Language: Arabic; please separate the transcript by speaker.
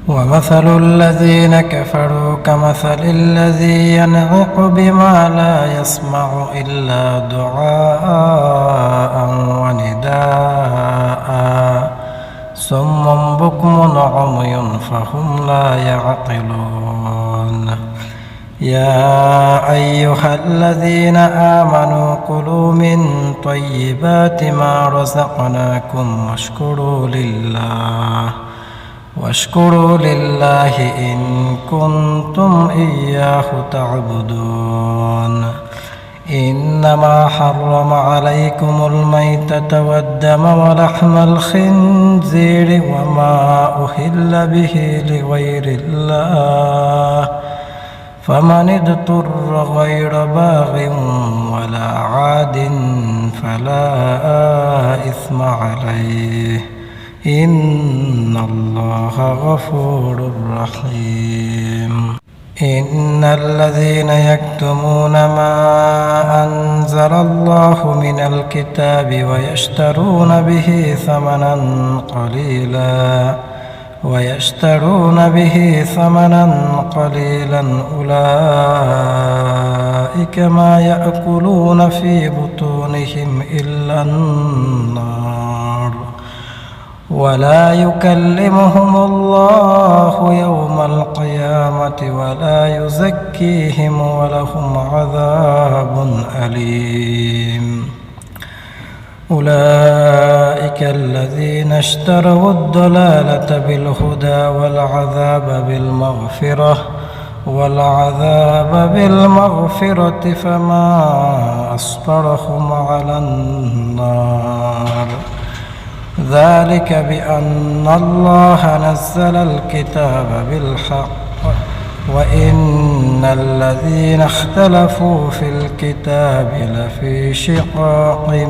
Speaker 1: ومثل الذين كفروا كمثل الذي ينعق بما لا يسمع إلا دعاء ونداء صم بكم عمي فهم لا يعقلون يا أيها الذين آمنوا كلوا من طيبات ما رزقناكم واشكروا لله إن كنتم إياه تعبدون إنما حرم عليكم الميتة والدم ولحم الخنزير وما أهل به لغير الله فمن اضطر غير باغ ولا عاد فلا إثم عليه إن الله غفور رحيم إن الذين يكتمون ما أنزل الله من الكتاب ويشترون به ثمنا قليلا أولئك ما يأكلون في بطونهم إلا النار ولا يكلمهم الله يوم القيامة ولا يزكيهم ولهم عذاب أليم أولئك الذين اشتروا الضلالة بالهدى والعذاب بالمغفرة فما أصبرهم على النار ذلك بأن الله نزل الكتاب بالحق وإن الذين اختلفوا في الكتاب لفي شقاق